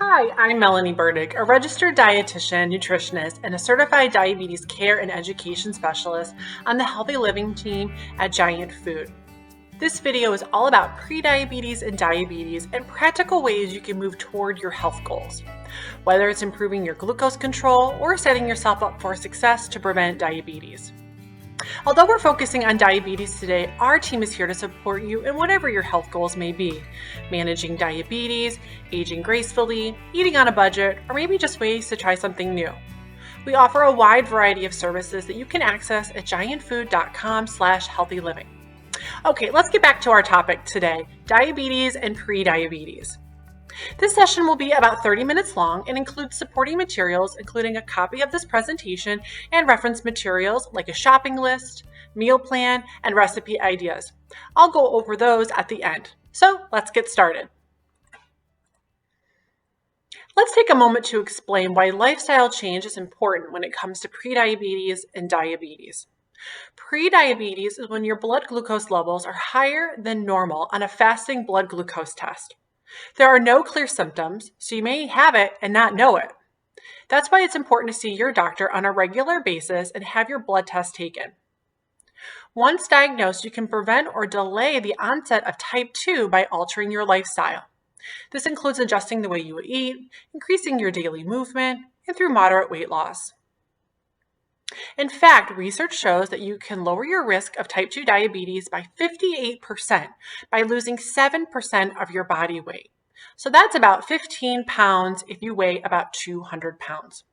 Hi, I'm Melanie Burdick, a registered dietitian, nutritionist, and a certified diabetes care and education specialist on the Healthy Living team at Giant Food. This video is all about prediabetes and diabetes and practical ways you can move toward your health goals, whether it's improving your glucose control or setting yourself up for success to prevent diabetes. Although we're focusing on diabetes today, our team is here to support you in whatever your health goals may be. Managing diabetes, aging gracefully, eating on a budget, or maybe just ways to try something new. We offer a wide variety of services that you can access at giantfood.com/healthyliving. Okay, let's get back to our topic today, diabetes and prediabetes. This session will be about 30 minutes long and includes supporting materials, including a copy of this presentation and reference materials like a shopping list, meal plan, and recipe ideas. I'll go over those at the end. So let's get started. Let's take a moment to explain why lifestyle change is important when it comes to prediabetes and diabetes. Prediabetes is when your blood glucose levels are higher than normal on a fasting blood glucose test. There are no clear symptoms, so you may have it and not know it. That's why it's important to see your doctor on a regular basis and have your blood test taken. Once diagnosed, you can prevent or delay the onset of type 2 by altering your lifestyle. This includes adjusting the way you eat, increasing your daily movement, and through moderate weight loss. In fact, research shows that you can lower your risk of type 2 diabetes by 58% by losing 7% of your body weight. So that's about 15 pounds if you weigh about 200 pounds.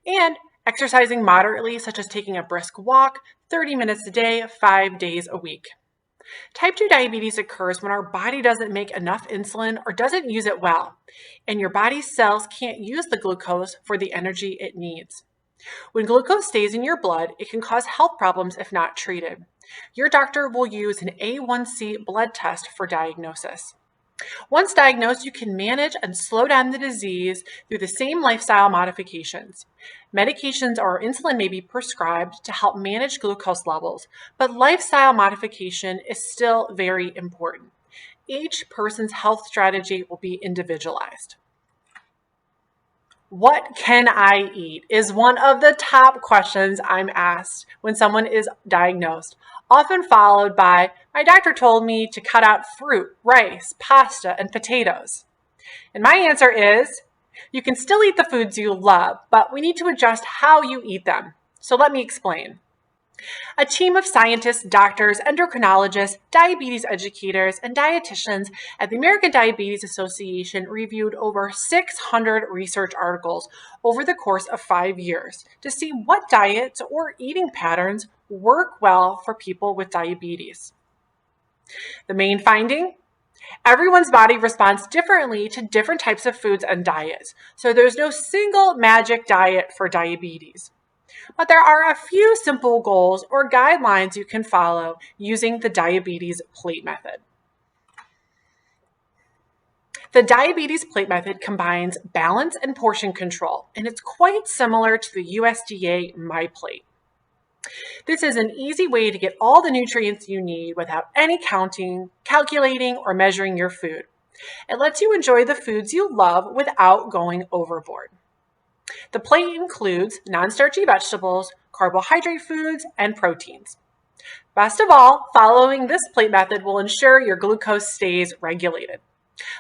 And exercising moderately, such as taking a brisk walk, 30 minutes a day, 5 days a week. Type 2 diabetes occurs when our body doesn't make enough insulin or doesn't use it well, and your body's cells can't use the glucose for the energy it needs. When glucose stays in your blood, it can cause health problems if not treated. Your doctor will use an A1C blood test for diagnosis. Once diagnosed, you can manage and slow down the disease through the same lifestyle modifications. Medications or insulin may be prescribed to help manage glucose levels, but lifestyle modification is still very important. Each person's health strategy will be individualized. What can I eat is one of the top questions I'm asked when someone is diagnosed, often followed by, my doctor told me to cut out fruit, rice, pasta, and potatoes. And my answer is, you can still eat the foods you love, but we need to adjust how you eat them. So let me explain. A team of scientists, doctors, endocrinologists, diabetes educators, and dietitians at the American Diabetes Association reviewed over 600 research articles over the course of 5 years to see what diets or eating patterns work well for people with diabetes. The main finding? Everyone's body responds differently to different types of foods and diets, so there's no single magic diet for diabetes. But there are a few simple goals or guidelines you can follow using the diabetes plate method. The diabetes plate method combines balance and portion control, and it's quite similar to the USDA MyPlate. This is an easy way to get all the nutrients you need without any counting, calculating, or measuring your food. It lets you enjoy the foods you love without going overboard. The plate includes non-starchy vegetables, carbohydrate foods, and proteins. Best of all, following this plate method will ensure your glucose stays regulated.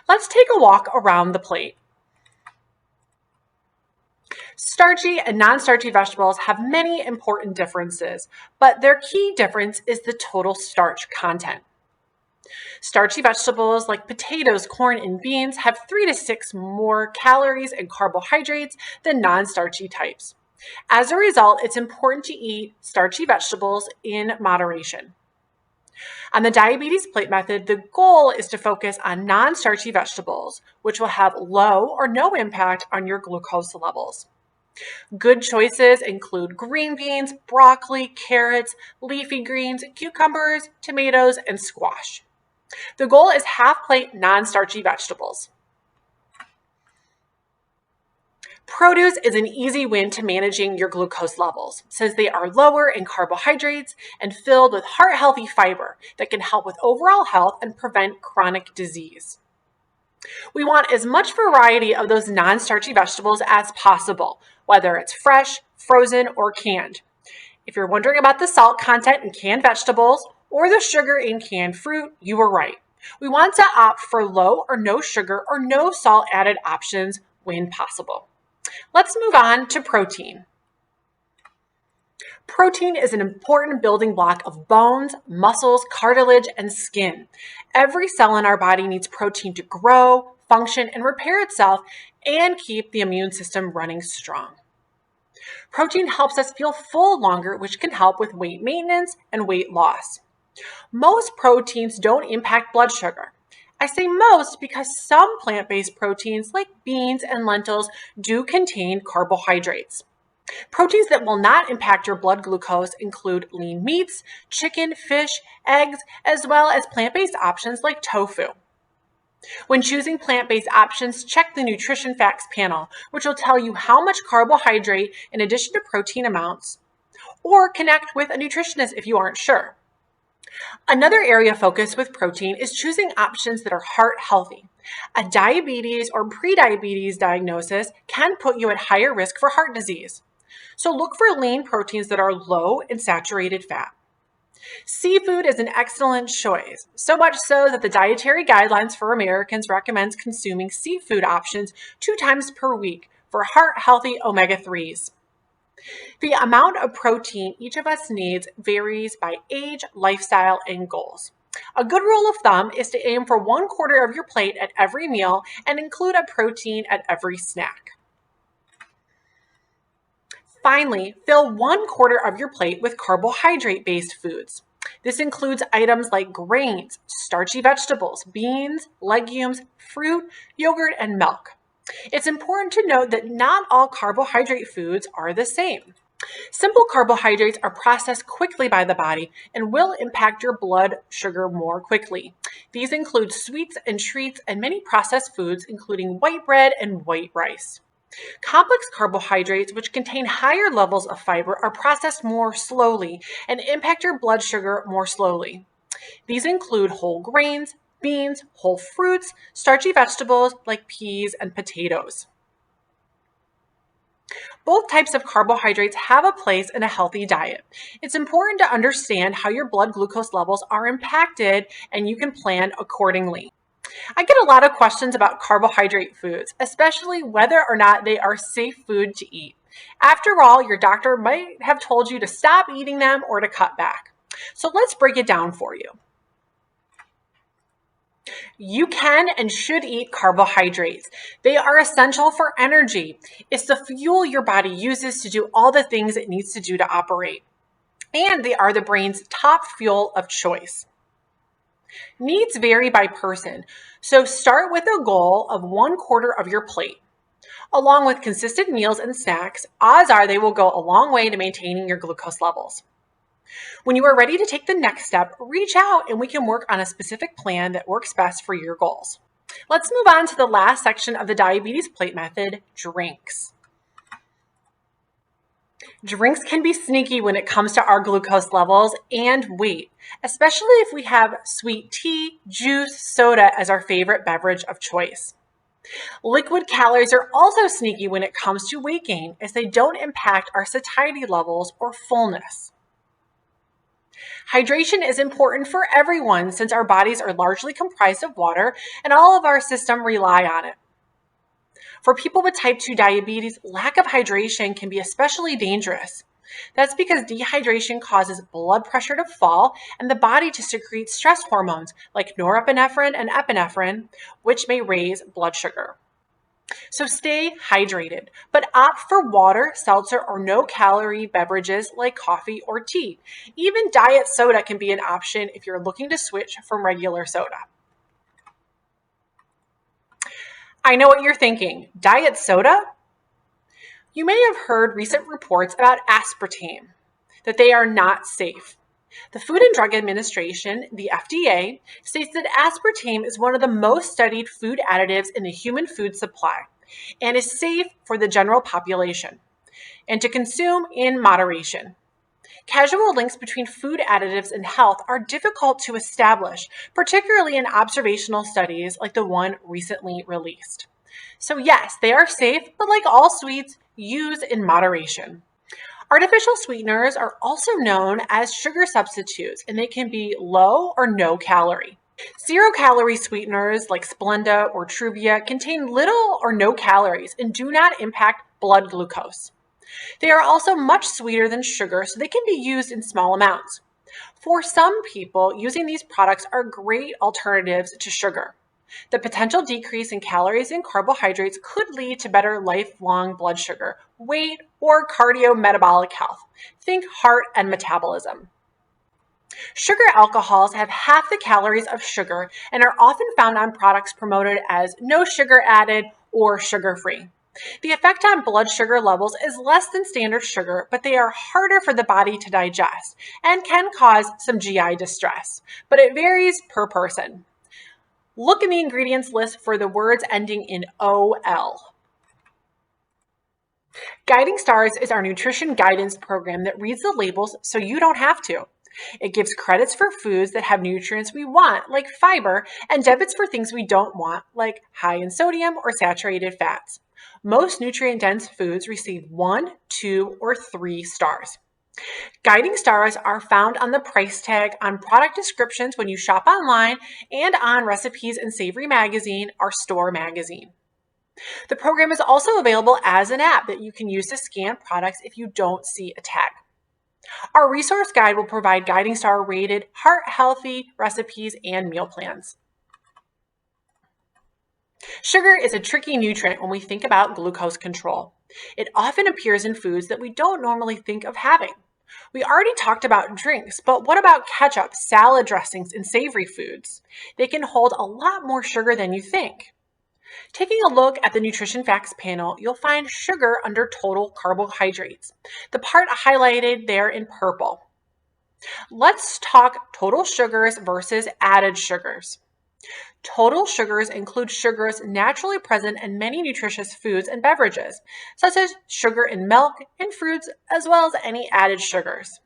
Let's take a walk around the plate. Starchy and non-starchy vegetables have many important differences, but their key difference is the total starch content. Starchy vegetables like potatoes, corn, and beans have 3 to 6 more calories and carbohydrates than non-starchy types. As a result, it's important to eat starchy vegetables in moderation. On the diabetes plate method, the goal is to focus on non-starchy vegetables, which will have low or no impact on your glucose levels. Good choices include green beans, broccoli, carrots, leafy greens, cucumbers, tomatoes, and squash. The goal is half plate non-starchy vegetables. Produce is an easy win to managing your glucose levels since they are lower in carbohydrates and filled with heart-healthy fiber that can help with overall health and prevent chronic disease. We want as much variety of those non-starchy vegetables as possible, whether it's fresh, frozen, or canned. If you're wondering about the salt content in canned vegetables or the sugar in canned fruit, you were right. We want to opt for low or no sugar or no salt added options when possible. Let's move on to protein. Protein is an important building block of bones, muscles, cartilage, and skin. Every cell in our body needs protein to grow, function, and repair itself and keep the immune system running strong. Protein helps us feel full longer, which can help with weight maintenance and weight loss. Most proteins don't impact blood sugar. I say most because some plant-based proteins like beans and lentils do contain carbohydrates. Proteins that will not impact your blood glucose include lean meats, chicken, fish, eggs, as well as plant-based options like tofu. When choosing plant-based options, check the nutrition facts panel, which will tell you how much carbohydrate in addition to protein amounts, or connect with a nutritionist if you aren't sure. Another area of focus with protein is choosing options that are heart healthy. A diabetes or prediabetes diagnosis can put you at higher risk for heart disease. So look for lean proteins that are low in saturated fat. Seafood is an excellent choice, so much so that the Dietary Guidelines for Americans recommends consuming seafood options 2 times per week for heart-healthy omega-3s. The amount of protein each of us needs varies by age, lifestyle, and goals. A good rule of thumb is to aim for 1/4 of your plate at every meal and include a protein at every snack. Finally, fill 1/4 of your plate with carbohydrate-based foods. This includes items like grains, starchy vegetables, beans, legumes, fruit, yogurt, and milk. It's important to note that not all carbohydrate foods are the same. Simple carbohydrates are processed quickly by the body and will impact your blood sugar more quickly. These include sweets and treats and many processed foods, including white bread and white rice. Complex carbohydrates, which contain higher levels of fiber, are processed more slowly and impact your blood sugar more slowly. These include whole grains, beans, whole fruits, starchy vegetables like peas and potatoes. Both types of carbohydrates have a place in a healthy diet. It's important to understand how your blood glucose levels are impacted, and you can plan accordingly. I get a lot of questions about carbohydrate foods, especially whether or not they are safe food to eat. After all, your doctor might have told you to stop eating them or to cut back. So let's break it down for you. You can and should eat carbohydrates. They are essential for energy. It's the fuel your body uses to do all the things it needs to do to operate. And they are the brain's top fuel of choice. Needs vary by person, so start with a goal of 1/4 of your plate. Along with consistent meals and snacks, odds are they will go a long way to maintaining your glucose levels. When you are ready to take the next step, reach out and we can work on a specific plan that works best for your goals. Let's move on to the last section of the diabetes plate method, drinks. Drinks can be sneaky when it comes to our glucose levels and weight, especially if we have sweet tea, juice, soda as our favorite beverage of choice. Liquid calories are also sneaky when it comes to weight gain, as they don't impact our satiety levels or fullness. Hydration is important for everyone since our bodies are largely comprised of water and all of our system rely on it. For people with type 2 diabetes, lack of hydration can be especially dangerous. That's because dehydration causes blood pressure to fall and the body to secrete stress hormones like norepinephrine and epinephrine, which may raise blood sugar. So stay hydrated, but opt for water, seltzer, or no-calorie beverages like coffee or tea. Even diet soda can be an option if you're looking to switch from regular soda. I know what you're thinking. Diet soda? You may have heard recent reports about aspartame, that they are not safe. The Food and Drug Administration, the FDA, states that aspartame is one of the most studied food additives in the human food supply and is safe for the general population and to consume in moderation. Casual links between food additives and health are difficult to establish, particularly in observational studies like the one recently released. So yes, they are safe, but like all sweets, use in moderation. Artificial sweeteners are also known as sugar substitutes, and they can be low or no calorie. Zero-calorie sweeteners like Splenda or Truvia contain little or no calories and do not impact blood glucose. They are also much sweeter than sugar, so they can be used in small amounts. For some people, using these products are great alternatives to sugar. The potential decrease in calories and carbohydrates could lead to better lifelong blood sugar, weight, or cardiometabolic health. Think heart and metabolism. Sugar alcohols have half the calories of sugar and are often found on products promoted as no sugar added or sugar-free. The effect on blood sugar levels is less than standard sugar, but they are harder for the body to digest and can cause some GI distress, but it varies per person. Look in the ingredients list for the words ending in OL. Guiding Stars is our nutrition guidance program that reads the labels so you don't have to. It gives credits for foods that have nutrients we want, like fiber, and debits for things we don't want, like high in sodium or saturated fats. Most nutrient-dense foods receive 1, 2, or 3 stars. Guiding stars are found on the price tag, on product descriptions when you shop online, and on Recipes and Savory Magazine, our store magazine. The program is also available as an app that you can use to scan products if you don't see a tag. Our resource guide will provide Guiding Star rated heart-healthy recipes and meal plans. Sugar is a tricky nutrient when we think about glucose control. It often appears in foods that we don't normally think of having. We already talked about drinks, but what about ketchup, salad dressings, and savory foods? They can hold a lot more sugar than you think. Taking a look at the nutrition facts panel, you'll find sugar under total carbohydrates, the part highlighted there in purple. Let's talk total sugars versus added sugars. Total sugars include sugars naturally present in many nutritious foods and beverages, such as sugar in milk and fruits, as well as any added sugars.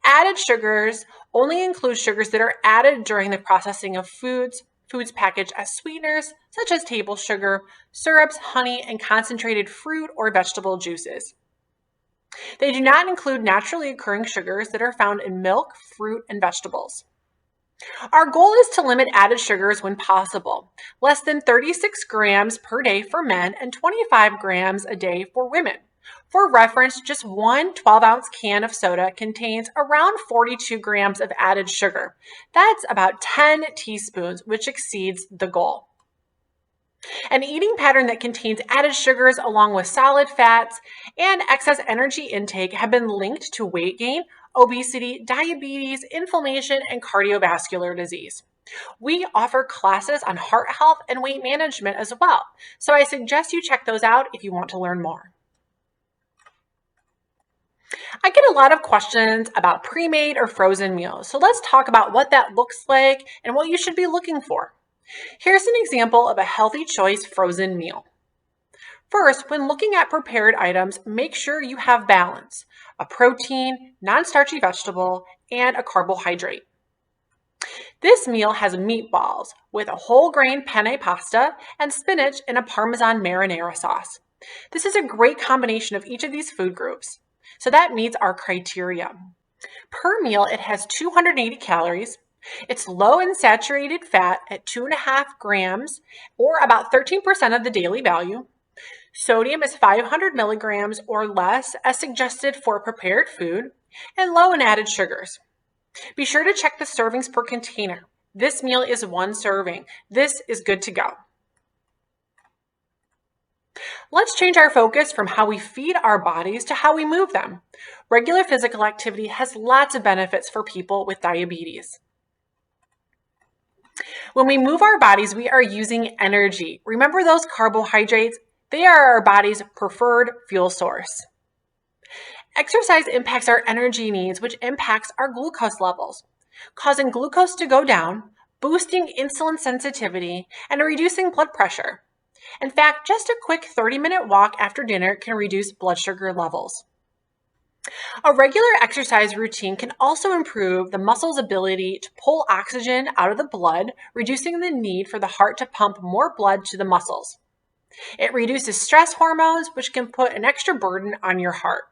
Added sugars only include sugars that are added during the processing of foods packaged as sweeteners, such as table sugar, syrups, honey, and concentrated fruit or vegetable juices. They do not include naturally occurring sugars that are found in milk, fruit, and vegetables. Our goal is to limit added sugars when possible, less than 36 grams per day for men and 25 grams a day for women. For reference, just one 12-ounce can of soda contains around 42 grams of added sugar. That's about 10 teaspoons, which exceeds the goal. An eating pattern that contains added sugars along with solid fats and excess energy intake have been linked to weight gain, obesity, diabetes, inflammation, and cardiovascular disease. We offer classes on heart health and weight management as well, so I suggest you check those out if you want to learn more. I get a lot of questions about pre-made or frozen meals, so let's talk about what that looks like and what you should be looking for. Here's an example of a healthy choice frozen meal. First, when looking at prepared items, make sure you have balance: a protein, non-starchy vegetable, and a carbohydrate. This meal has meatballs with a whole grain penne pasta and spinach in a Parmesan marinara sauce. This is a great combination of each of these food groups, so that meets our criteria. Per meal, it has 280 calories. It's low in saturated fat at 2.5 grams, or about 13% of the daily value. Sodium is 500 milligrams or less, as suggested for prepared food, and low in added sugars. Be sure to check the servings per container. This meal is 1 serving. This is good to go. Let's change our focus from how we feed our bodies to how we move them. Regular physical activity has lots of benefits for people with diabetes. When we move our bodies, we are using energy. Remember those carbohydrates? They are our body's preferred fuel source. Exercise impacts our energy needs, which impacts our glucose levels, causing glucose to go down, boosting insulin sensitivity, and reducing blood pressure. In fact, just a quick 30-minute walk after dinner can reduce blood sugar levels. A regular exercise routine can also improve the muscle's ability to pull oxygen out of the blood, reducing the need for the heart to pump more blood to the muscles. It reduces stress hormones, which can put an extra burden on your heart.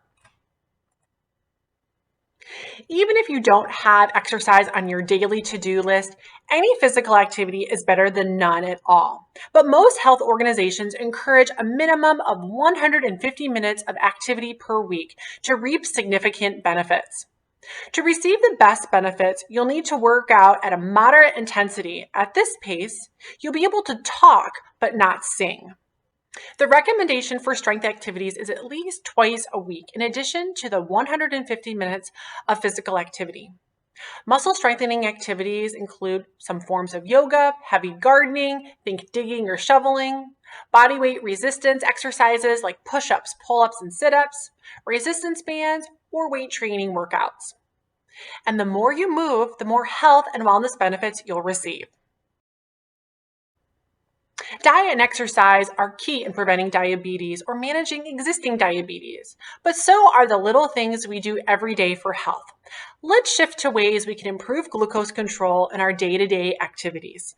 Even if you don't have exercise on your daily to-do list, any physical activity is better than none at all. But most health organizations encourage a minimum of 150 minutes of activity per week to reap significant benefits. To receive the best benefits, you'll need to work out at a moderate intensity. At this pace, you'll be able to talk but not sing. The recommendation for strength activities is at least twice a week, in addition to the 150 minutes of physical activity. Muscle strengthening activities include some forms of yoga, heavy gardening, think digging or shoveling, body weight resistance exercises like push-ups, pull-ups, and sit-ups, resistance bands, or weight training workouts. And the more you move, the more health and wellness benefits you'll receive. Diet and exercise are key in preventing diabetes or managing existing diabetes, but so are the little things we do every day for health. Let's shift to ways we can improve glucose control in our day-to-day activities.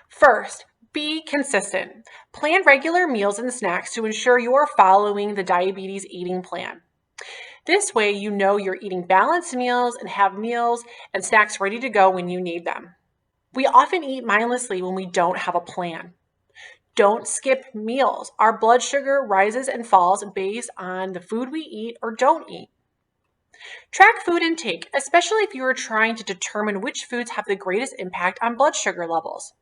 First, be consistent. Plan regular meals and snacks to ensure you are following the diabetes eating plan. This way, you know you're eating balanced meals and have meals and snacks ready to go when you need them. We often eat mindlessly when we don't have a plan. Don't skip meals. Our blood sugar rises and falls based on the food we eat or don't eat. Track food intake, especially if you are trying to determine which foods have the greatest impact on blood sugar levels.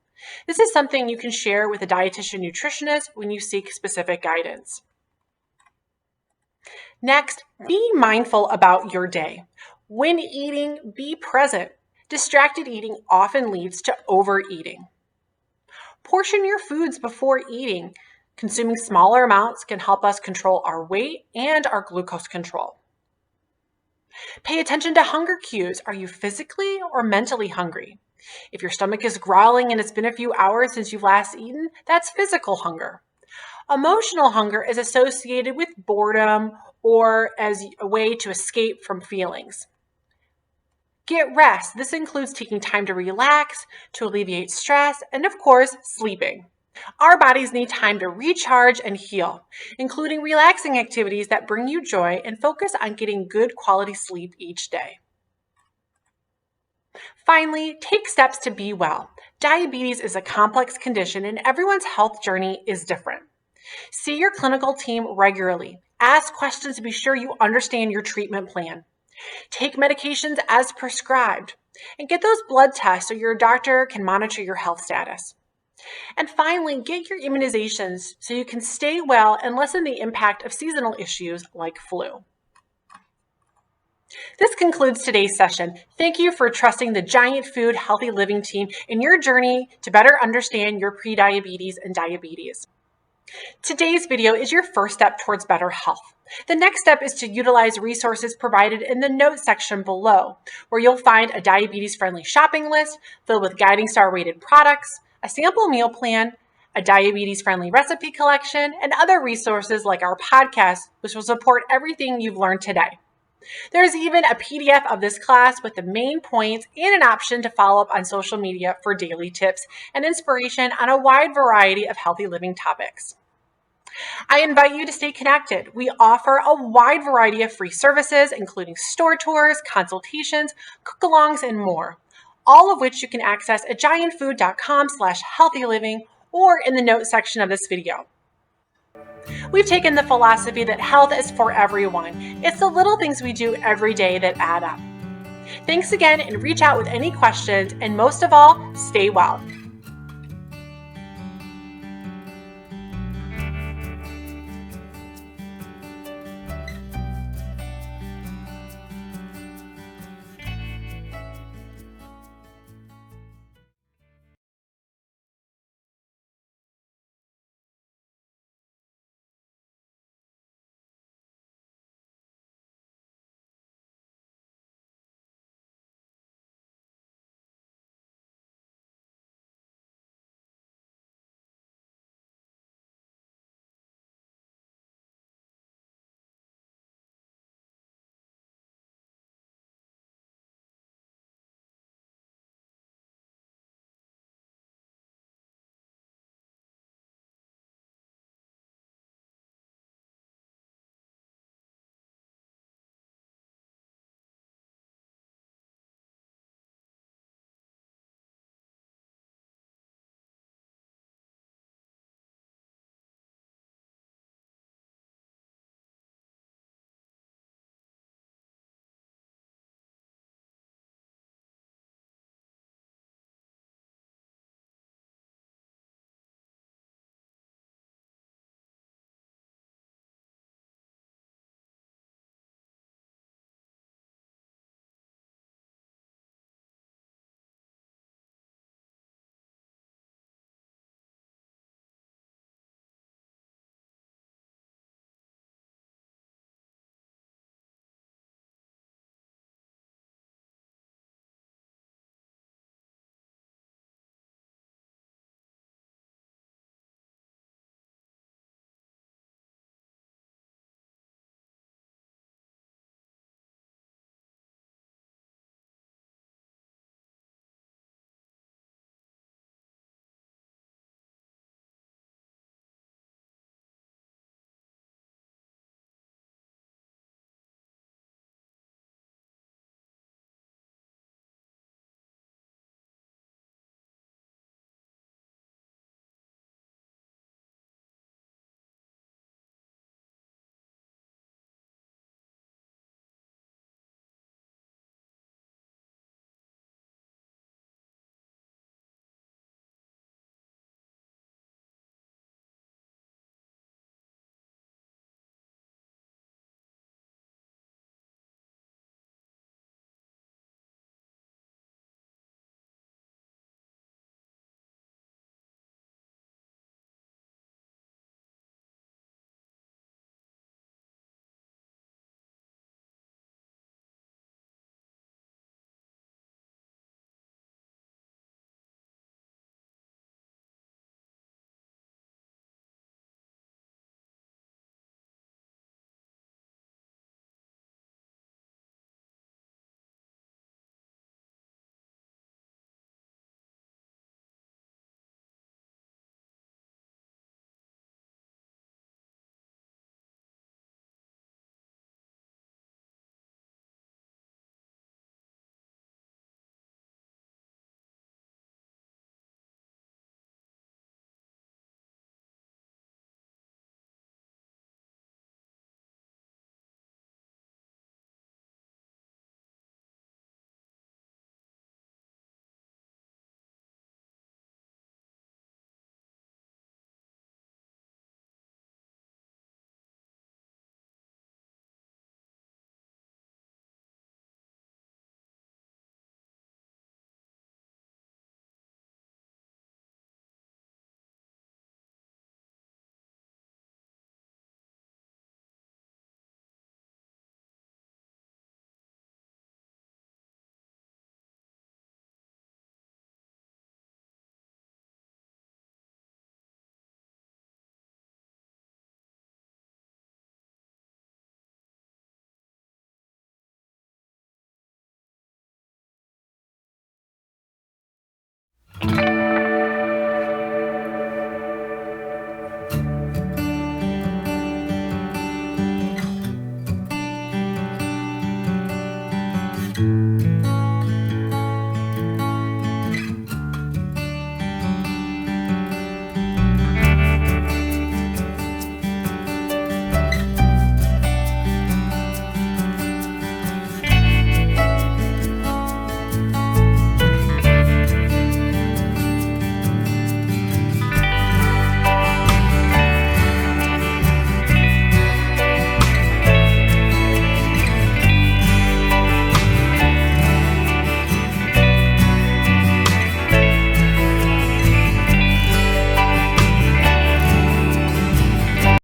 This is something you can share with a dietitian nutritionist when you seek specific guidance. Next, be mindful about your day. When eating, be present. Distracted eating often leads to overeating. Portion your foods before eating. Consuming smaller amounts can help us control our weight and our glucose control. Pay attention to hunger cues. Are you physically or mentally hungry? If your stomach is growling and it's been a few hours since you've last eaten, that's physical hunger. Emotional hunger is associated with boredom or as a way to escape from feelings. Get rest. This includes taking time to relax, to alleviate stress, and of course, sleeping. Our bodies need time to recharge and heal, including relaxing activities that bring you joy and focus on getting good quality sleep each day. Finally, take steps to be well. Diabetes is a complex condition and everyone's health journey is different. See your clinical team regularly. Ask questions to be sure you understand your treatment plan. Take medications as prescribed. And get those blood tests so your doctor can monitor your health status. And finally, get your immunizations so you can stay well and lessen the impact of seasonal issues like flu. This concludes today's session. Thank you for trusting the Giant Food Healthy Living team in your journey to better understand your prediabetes and diabetes. Today's video is your first step towards better health. The next step is to utilize resources provided in the notes section below, where you'll find a diabetes-friendly shopping list filled with Guiding Star rated products, a sample meal plan, a diabetes-friendly recipe collection, and other resources like our podcast, which will support everything you've learned today. There's even a PDF of this class with the main points and an option to follow up on social media for daily tips and inspiration on a wide variety of healthy living topics. I invite you to stay connected. We offer a wide variety of free services, including store tours, consultations, cook-alongs, and more, all of which you can access at giantfood.com/healthyliving or in the notes section of this video. We've taken the philosophy that health is for everyone. It's the little things we do every day that add up. Thanks again, and reach out with any questions, and most of all, stay well.